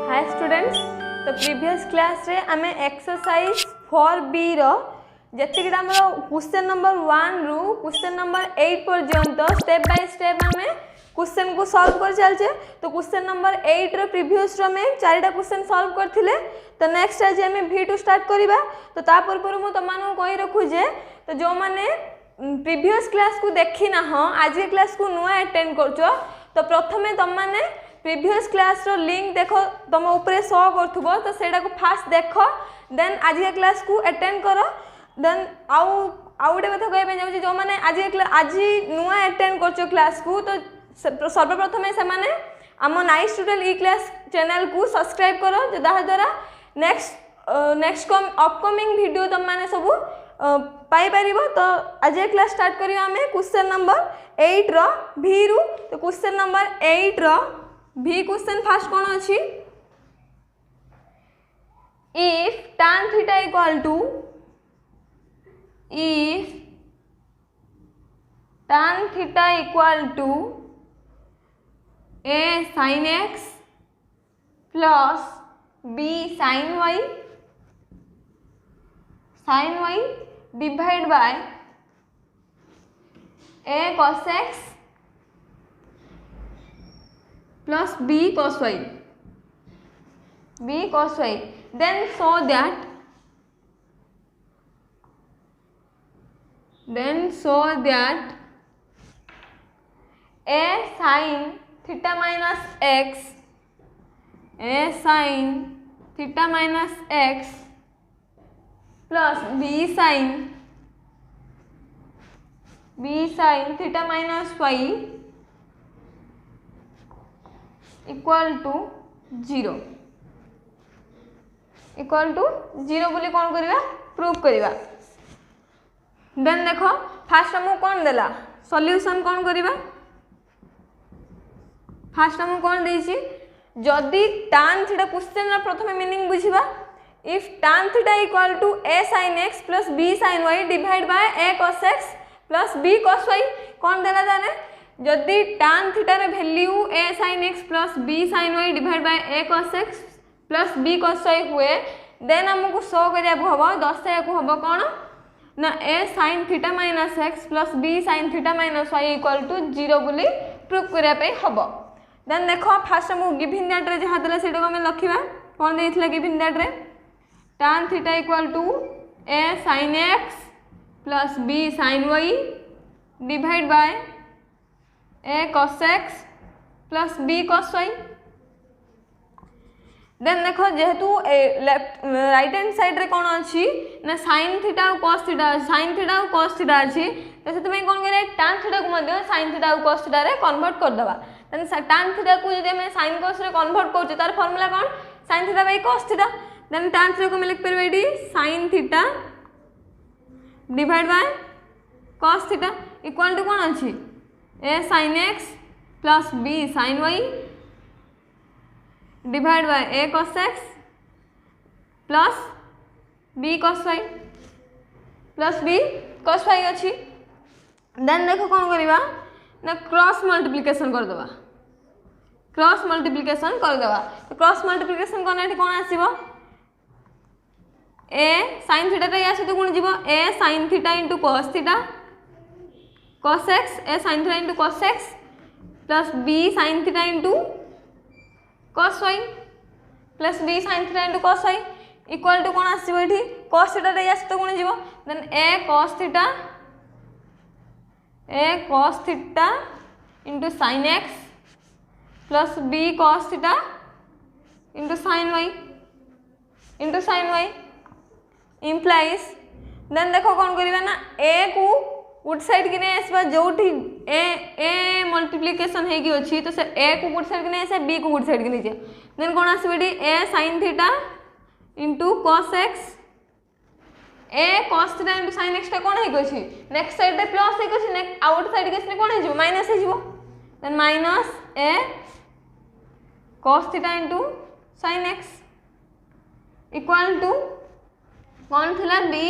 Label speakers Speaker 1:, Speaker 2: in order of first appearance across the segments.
Speaker 1: Hi students, तो previous class रे आमे एक्सरसाइज 4B रो जतिकिटा हमर क्वेश्चन नंबर 1 रु क्वेश्चन नंबर 8 पर्यंत स्टेप बाय स्टेप आमे क्वेश्चन को सॉल्व कर चलचे। तो क्वेश्चन नंबर 8 रो प्रीवियस रो में चारिटा क्वेश्चन सॉल्व करथिले। तो नेक्स्ट आज आमे V2 स्टार्ट करिबा। तो ता पूर्व मु तमानु कहि रखु जे तो जो माने प्रीवियस क्लास को देखि ना हो आज के क्लास को नुआ अटेंड करछो तो प्रथमे तम माने प्रीवियस क्लास रो लिंक देखो तुम ऊपर शो करथुबो तो सेटा को फास्ट देखो देन आज के क्लास को अटेंड करो। देन आउ गोटे कथा कहबे जाउची जो माने आज नुआ अटेंड करछो क्लास को तो सर्वप्रथमे से माने आम नाइस स्टूडेंट ई क्लास चैनल को सब्सक्राइब करो जो द्वारा नेक्स्ट अपकमिंग वीडियो तुम माने सब पाई परिबो। तो आज क्लास स्टार्ट करियो हमें क्वेश्चन नंबर 8 रो भी रु। तो क्वेश्चन नंबर 8 रो भी क्वेश्चन फास्ट कौन अच्छी if tan theta equal to a sin x plus b sin y divided by a cos x plus b cos y then show that a sin theta minus x plus b sin theta minus y equal to 0 बोली कौन करिवा proof करिवा। Then देखो fast हमू कौन देला solution कौन करिवा। Fast हमू कौन देछि जदी tan थीटा क्वेश्चन रा प्रथम मीनिंग बुझिबा if tan theta equal to a sin x plus b sin y divide by a cos x plus b cos y कौन देला जाने जदि tan थीटा रे value a sin x plus b sin y divide by a cos x plus b cos y हुए then हमको show करिया हबो दर्शाया को हबो कोन ना a sin theta minus x plus b sin theta minus y equal to 0 बोली प्रूफ करिया पे हबो। देन देखो फास्ट हम गिवन दैट रे जहा देला सेटा को हम लखिबा कोन देथिला गिवन दैट रे tan theta equal to a sin x plus b sin y divide by a cos x plus b cos y। Then देखो जेहेतु लेफ्ट राइट हैंड साइड रे कौन अच्छी ना sin थीटा और cos थीटा अच्छी तो से तुम्हें कौन करे tan थीटा को मध्य sin थीटा और cos थीटा रे कन्वर्ट कर दबा। देन tan थीटा को जदि हम sin cos रे कन्वर्ट करछ तार फार्मूला कौन sin theta by cos theta. Then tan theta को हम लिख परबे एडी sin theta divide by cos theta equal to कौन अच्छी a sin x plus b sin y divide by a cos x plus b cos y अच्छी। Then देखो कौन करिबा ना क्रॉस मल्टीप्लिकेशन कर दबा तो क्रॉस मल्टीप्लिकेशन करना एठी कौन आसीबो a sin थीटा रे आसी तो कोन जीवो a sin theta into cos theta cos x a sin theta into cos x plus b sin theta into cos y plus b sin theta into cos y equal to कौन आसीबो एठी cos theta रे आसी तो कोन जीवो then a cos theta into sin x plus b cos theta into sin y implies then देखो कौन करिबा ना a को गुड साइड की नहीं आसबा जोठी a मल्टीप्लिकेशन है की अछि तो से a को गुड साइड की नहीं आसे b को गुड साइड की नहीं देन कौन आसीबेडी a sin theta into cos x a cos theta into sin x टा कौन है अछि नेक्स्ट साइड रे प्लस है अछि नेक्स्ट आउट साइड के कौन है माइनस है then minus a cos theta into sin x equal to कौन थिला b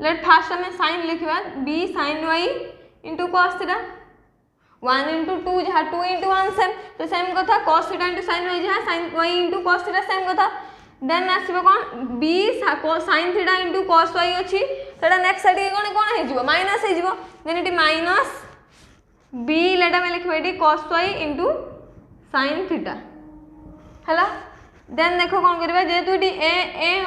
Speaker 1: लेट फास्ट हमें साइन लिखिबा b sin y into cos theta 1 into 2 जहाँ 2 into 1 सेम तो सेम कथा cos theta into sin y जहाँ sin y into cos theta same कथा then आसीबो कोन b sin theta into cos y अछि सेटा नेक्स्ट साइड के कोन हे जिवो माइनस हे जिवो देन इटी माइनस b लेटा में लिखबे इटी cos y into sin theta हला देन देखो कोन करबा जेतु इटी a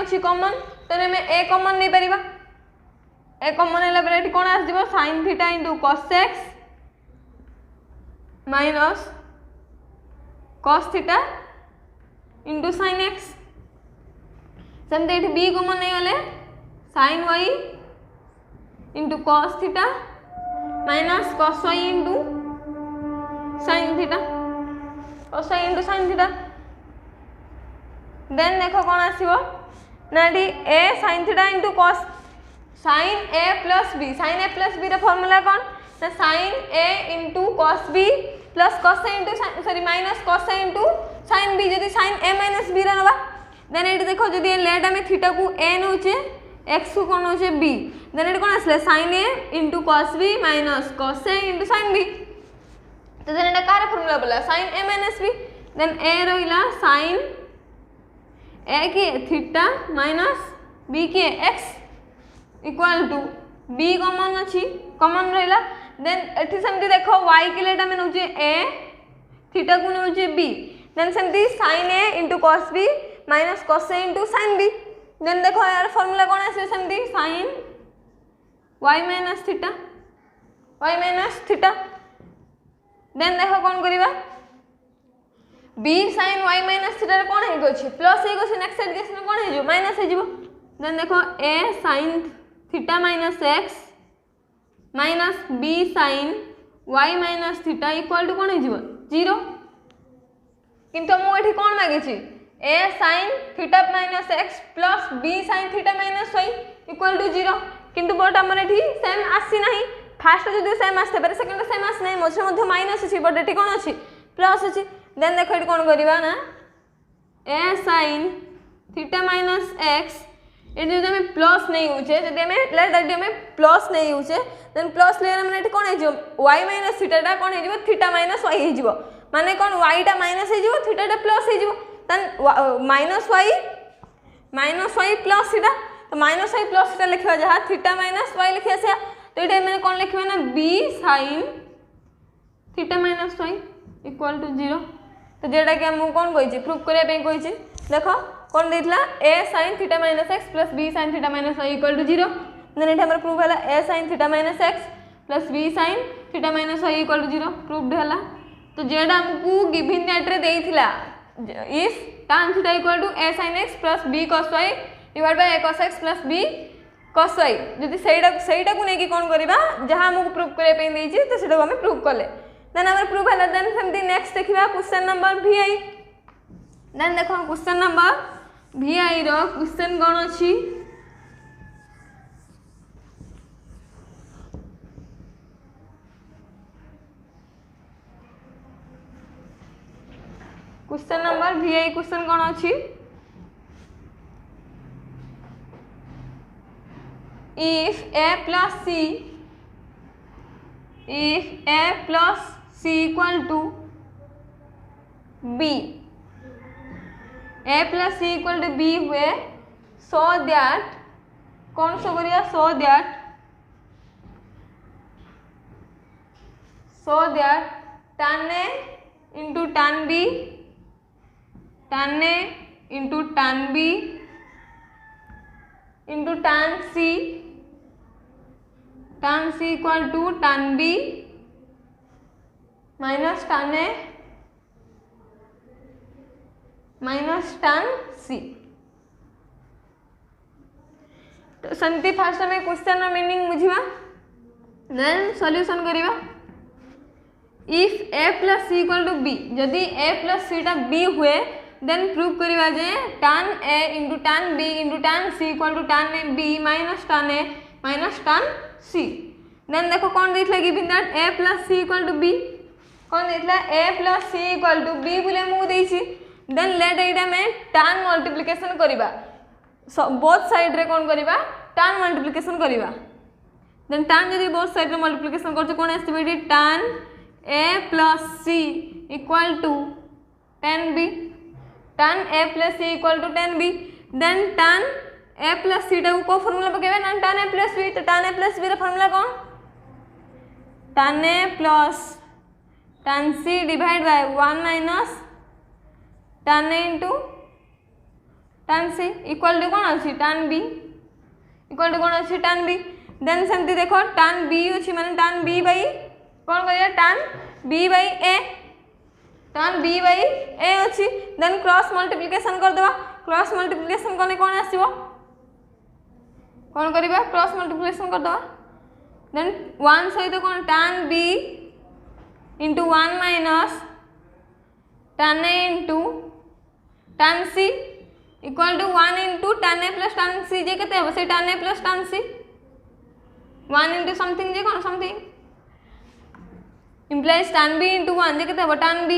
Speaker 1: अछि कॉमन तने में a कॉमन नै परिबा a कॉमन हैला पर इटी कोन आस जिवो sin theta into cos x minus cos theta into sin x सेमते एठी b कॉमन नहीं गले sin y into cos theta minus cos y into sin theta cos y into sin theta then देखो कौन आसीबो ना एठी a sin theta into cos sin a plus b रा फार्मूला कौन ना sin a into cos b plus cos a into sorry minus cos a into sin b जदी sin a minus b रा नबा देन एठी देखो जदी late हमें थीटा को a नउचे x को कोन नउचे b देन एठी कोन आसले sin a into cos b minus cos a into sin b तो देन एटा कार फार्मूला बोला sin a minus b then a रहिला sin a के थीटा minus b के x equal to b common अछि कॉमन रहिला देन एठी सेमती देखो y के लेट हमें नउचे a थीटा को नउचे b देन सेमती sin a into cos b minus cos a into sin b then देखो यार फार्मूला कोन आसे सेमती sin y minus theta then देखो कोन करिबा b sin y minus theta रे कोन हे गछि प्लस हे गछि नेक्स्ट साइड केस में कोन हे जो माइनस हे जिवो देन देखो a sin theta minus x minus b sin y minus theta equal to कोन हे जिवो 0 किंतु मो एठी कोन मागे छी a sin theta minus x plus b sin theta minus y equal to 0 किंतु बट हमर एठी सेम आसी नाही फर्स्ट जदी सेम आस्ते पारे सेकंड सेम आस नाही मझे मध्य माइनस अछि बट एठी कोन अछि प्लस अछि देन देखो एठी कोन करिबा ना a sin theta minus x एठी जदि हमें प्लस नहीं होचे जदि हमें लेट दैट हमें प्लस नहीं होचे देन प्लस लेयर हमने एठी कोन हे जो y minus थीटा टा कोन हे जो थीटा minus y हे जो माने कोन y टा माइनस हे जो थीटा टा प्लस हे जो then minus y plus theta तो माइनस y प्लस थीटा लिखबा जहा थीटा माइनस y लिखिया से तो एठी हमें कोन लिखबा ना b sin theta minus y equal to 0 तो जेटा कि हम कोन कहि छी प्रूफ करे पे कहि छी देखो कोन देथला a sin theta minus x plus b sin theta minus y equal to 0 then एठी हमर प्रूफ हला a sin theta minus x plus b sin theta minus y equal to 0 proof हला तो जेटा हमकू गिवन दैट रे देइथिला if tan theta equal to a sin x plus b cos y divided by a cos x plus b cos y जदी सेटा को नेकी कोन करबा जहां हमकू प्रूफ करे पे देइछि तो सेटा हम प्रूफ करले देन हमर प्रूफ हला देन सेमती नेक्स्ट देखिबा क्वेश्चन नंबर vi देन देखो क्वेश्चन नंबर vi रो क्वेश्चन कोन अछि क्वेश्चन नंबर vi क्वेश्चन कोन अछि if a plus c equal to b a plus c equal to b हुए so that कौन सो करिया so that tan a into tan b tan a into tan b into tan c equal to tan b minus tan a minus tan c तो संति fast में question रो meaning बुझिबा then solution करिबा if a plus c equal to b जदी a plus c टा b हुए then prove करिबा जे tan a into tan b into tan c equal to tan a b minus tan a minus tan c then देखो कौन देथला given that a plus c equal to b कौन देथला a plus c equal to b बोले मु देछि then let एटा में tan multiplication करिबा बोथ साइड रे कौन करिबा tan मल्टीप्लिकेशन करिबा देन tan जदी बोथ साइड रे मल्टीप्लिकेशन करछ कोन आस्ते बेडी tan a plus c equal to tan b, tan a plus c equal to tan b, then tan a plus c time को फॉर्मूला पकेबे ना tan a प्लस b, तो tan a प्लस b रा formula कौन tan a plus tan c divide by 1 minus tan a into tan c equal to कौन अच्छी tan b equal to कौन अच्छी tan b, देन सेमती देखो tan b अच्छी माने tan b बाई कौन करिया tan b by a, tan b by a अच्छी, देन क्रॉस मल्टीप्लिकेशन कर देबा, क्रॉस मल्टीप्लिकेशन करने कौन आसीबो कौन करिबा क्रॉस मल्टीप्लिकेशन कर देबा, देन 1 सहित कौन tan b into 1 minus tan a into tan c equal to 1 into tan a plus tan c जे केते हो से tan a plus tan c 1 into something जे कौन something implies tan b into 1 जे केते हो tan b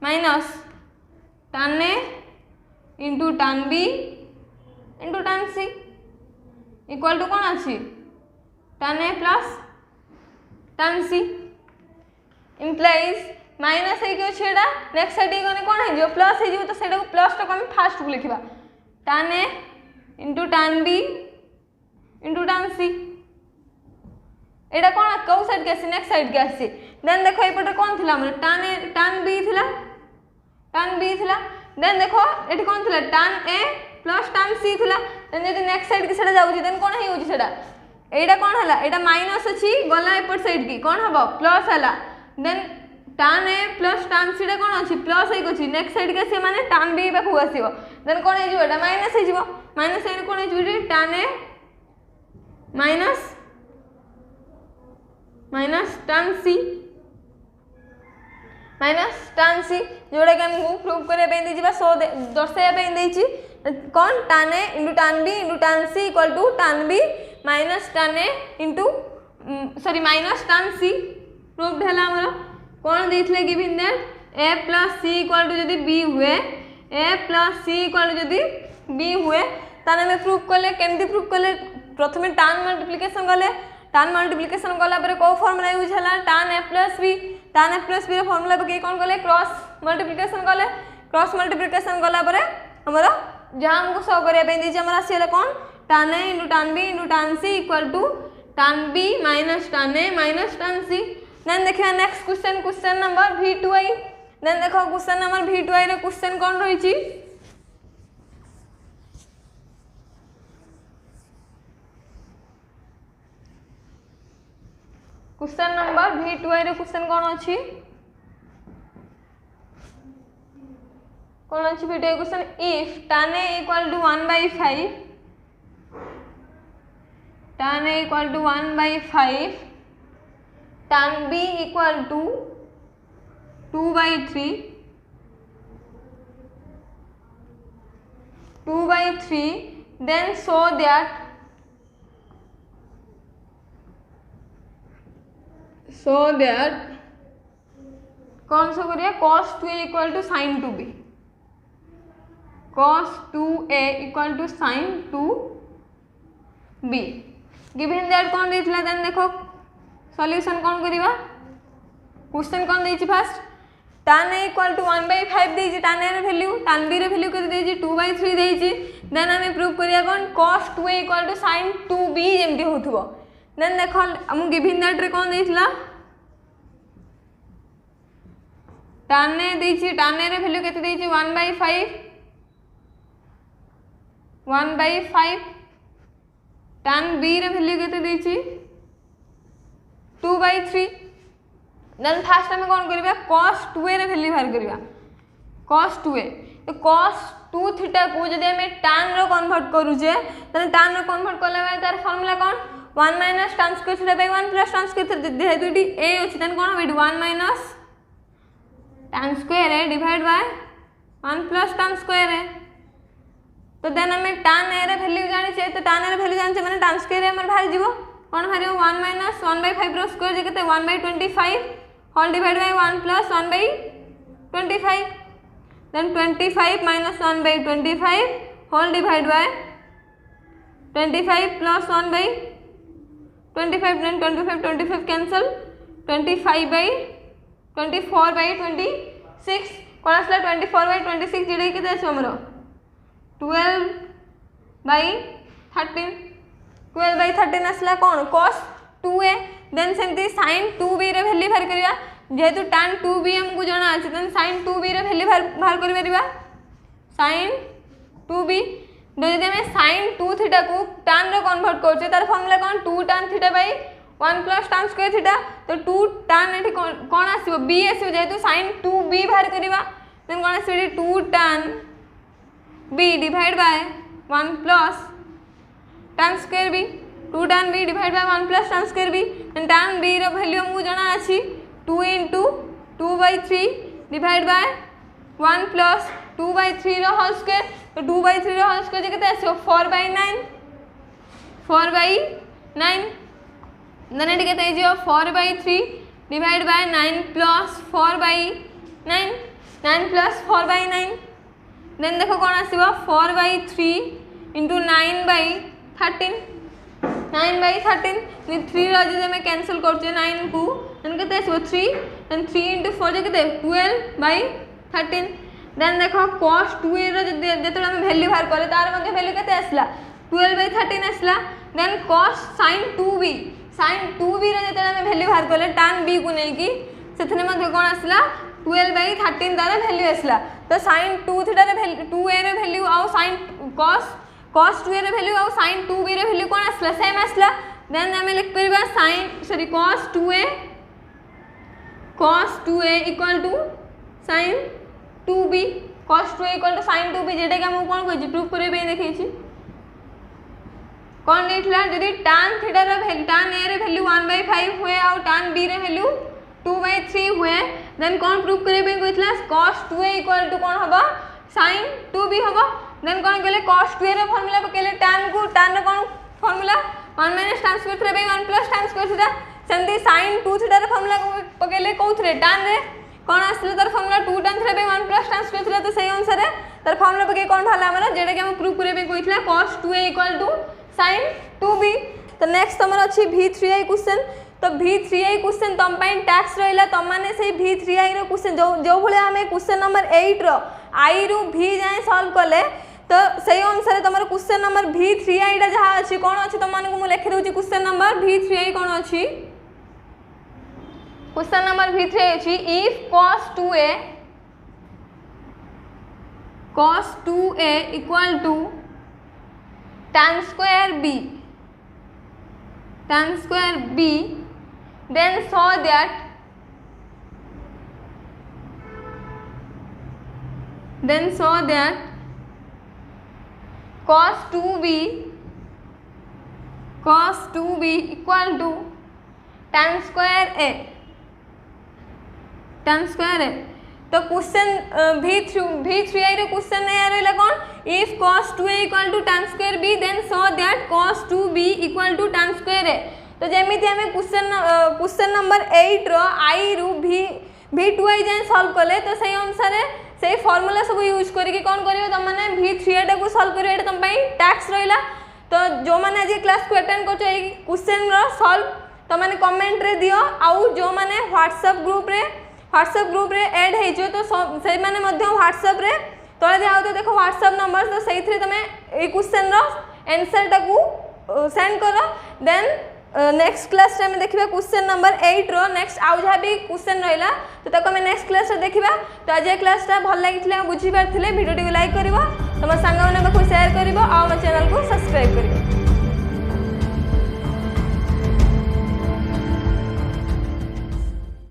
Speaker 1: minus tan a into tan b into tan c equal to कौन अच्छी tan a plus tan c implies minus है कि छेड़ा नेक्स्ट साइड कोने कोन है जो प्लस है जो तो सेटा को प्लस तो हम फास्ट को लिखिबा tan a into tan b into tan c एटा कोन कौ साइड के आसी नेक्स्ट साइड के आसी, देन देखो ए पटे कोन थिला हमर tan b थिला, देन देखो एटी कोन थिला tan a plus tan c थिला, देन यदि नेक्स्ट साइड के सेटा जाउची देन कोन हे होची सेटा एटा कोन हला एटा माइनस अछि गला एपट साइड की कोन हबो प्लस हला, then tan a plus tan c रे कोन अछि प्लस है अछि नेक्स्ट साइड के से माने tan b पाखु आसीबो, देन कोन हे जिवो एटा माइनस हे जिवो, माइनस हे कोन हे जिवो tan a minus tan c जोड़ा के हम प्रूव करे पे दिजिबा सो दर्शाया पे देछि कोन tan a into tan b into tan c equal to tan b minus tan a into sorry minus tan c proved हला हमरो कौन देथिले given that a plus c equal to जदी b हुए a plus c equal to जदी b हुए ताने में प्रूव करले केमदी प्रूव करले प्रथमे tan मल्टीप्लिकेशन करले tan मल्टीप्लिकेशन करला परे को फार्मूला यूज हला tan a प्लस b रे फार्मूला बके कोन करले क्रॉस मल्टीप्लिकेशन करले, क्रॉस मल्टीप्लिकेशन करला परे हमरो जहां हमको सॉल्व करे पे दीजिए हमरा आसीला कोन tan a into tan b into tan c equal to tan b minus tan a minus tan c, then देखिए next question question number V2i, then देखो क्वेश्चन नंबर V2i रे क्वेश्चन कोन रही छी क्वेश्चन नंबर V2i रे question कोन अछि V2i question if tan a equal to 1/5 tan a equal to 1/5 tan b equal to 2/3 then show that कौन सा करिए cos 2a equal to sin 2b, cos 2a equal to sin 2b given that कौन देथिला, then देखो solution कौन करिवा question कौन देछि first tan a equal to 1/5 देछि, tan a रे वैल्यू tan b रे वैल्यू केते देछि 2/3 देछि, देन हमें प्रूव करिया कौन cos 2a equal to sin 2b जेमति होथबो, देन देखो हम गिवन दैट रे कौन देथिला tan a देछि, tan a रे वैल्यू केते देछि 1/5 tan b रे वैल्यू केते देछि 2/3, देन फास्ट हमें कौन करिबा cos 2a रे वैल्यू बाहर करिबा cos 2a, तो cos 2 थीटा को जदि हमें tan रो कन्वर्ट करूजे तने tan रो कन्वर्ट करले बाय तार फार्मूला कौन 1 minus tan square theta by 1 plus tan square theta जेहेतु इटी a अछि तने कोन होबे 1 माइनस tan स्क्वायर है divide by 1 plus tan square है, तो देन हमें tan a रे वैल्यू जानि छै तो tan a रे वैल्यू जानि छै माने tan स्क्वायर हमर बाहर जीवो कौन बाहर 1 माइनस 1/5 रो स्क्वायर जे केते 1/25 whole divide by 1 plus 1/25, then 25 minus 1/25 whole divide by 25 plus 1/25, then 25 cancel 25/25 24/26 कौन आसला 24/26 जेडे केते आछो हमरो 12/13 12/13 आसला कौन cos 2a देन सेमती sin 2b रे वैल्यू बाहर करिया जेहेतु tan 2b हमको जाना अछि देन sin 2b रे वैल्यू बाहर करि परिबा sin 2b जदि हमें sin 2 थीटा को tan रे कन्वर्ट करछे तार फार्मूला कौन 2 tan theta by 1 plus tan square theta तो 2 tan एठी कौन आसीबो b आसीबो जेहेतु sin 2b बाहर करिबा देन कौन आसीबो 2 tan b divide by 1 plus tan square b 2 tan b divide by 1 plus tan square b then tan b रो value हमको जाना अछि 2 into 2/3 डिवाइड बाय 1 plus 2/3 रो होल स्क्वायर तो 2/3 रो होल स्क्वायर जे केते आसीबो 4/9 देन एटी केते आइजियो 4/3 divide by 9 plus 4/9 9 plus 4/9 then देखो कौन आसीबो 4/3 into 9/13 9/13 नि 3 रो जे मैं कैंसिल करछे 9 को देन केते आसीबो 3 देन 3 into 4 जे केते 12/13 देन देखो cos 2a रो जेते हम वैल्यू बाहर करे तार मध्ये वैल्यू केते आसला 12/13 आसला देन cos sin 2b रो जेते हम वैल्यू बाहर करले tan b को नै कि सेथने मध्ये कोन आसला 12/13 तार वैल्यू आसला तो sin 2 थीटा रे वैल्यू 2a रे वैल्यू आ sin cos 2a रे वैल्यू आ sin 2b रे वैल्यू कोन आसला सेम आसला देन हम लिख परबा cos 2a equal to sin 2b cos 2a equal to sin 2b जेटा कि हम कोन कहछि प्रूफ करे बे देखै छी कौन देथिला जदि tan थीटा रे वैल्यू tan a रे वैल्यू 1/5 हुए और tan b रे वैल्यू 2/3 हुए देन कौन प्रूफ करे बे कहथिला cos 2a इक्वल टू कौन होबा sin 2b होबा देन कौन कहले cos 2a रे फार्मूला पकेले tan रे कौन formula 1 - tan square theta by 1 plus tan square theta सेमती sin 2 थीटा रे फार्मूला पकेले कोथरे tan रे कौन आसले तार formula 2 tan theta by 1 plus tan square theta तो सही अनुसार तार फार्मूला पके कौन भाला हमरा जेटा कि हम प्रूफ करे बे कहथिला cos 2a equal to sin 2b तो नेक्स्ट हमर अछि v3i क्वेश्चन तो v3i क्वेश्चन तम पई टैक्स रहिला तम माने से v3i रो क्वेश्चन जो भले हमें क्वेश्चन नंबर 8 रो i रो v जाय सॉल्व करले तो सही अनुसार तमर क्वेश्चन नंबर v3i डा जहा अछि कोन अछि तम माने को मु लिखि रहउची क्वेश्चन नंबर v3i कोन अछि क्वेश्चन नंबर v3i अछि if cos 2a equal to tan square b then show that cos 2b equal to tan square a तो क्वेश्चन v3i रो क्वेश्चन ए रहला कोन if cos 2a equal to tan square b then show that cos 2b equal to tan square a तो जेमिति हमें question number 8 रो i रो v2i जाय solve करले तो सही अनुसार से फार्मूला सब यूज करके कोन करियो त माने v3i टा को सॉल्व करियो एटा तम पई टैक्स रहिला तो जो माने आज क्लास को अटेंड करछो ए क्वेश्चन रो सॉल्व तो माने कमेंट रे दियो आउ जो माने व्हाट्सएप ग्रुप रे ऐड हे जो तो से माने मध्य व्हाट्सएप रे तळे दिया तो देखो व्हाट्सएप नंबर तो सही थरे तमे ए क्वेश्चन रो आंसर टा को सेंड करो देन नेक्स्ट क्लास रे हम देखिबा क्वेश्चन नंबर 8 रो नेक्स्ट आउ जहा भी क्वेश्चन रहला तो तको हम नेक्स्ट क्लास रे देखिबा तो आज क्लास टा भल लागितले बुझी पारथिले वीडियो टी लाइक करबो तम संग माने को शेयर करबो आ हम चैनल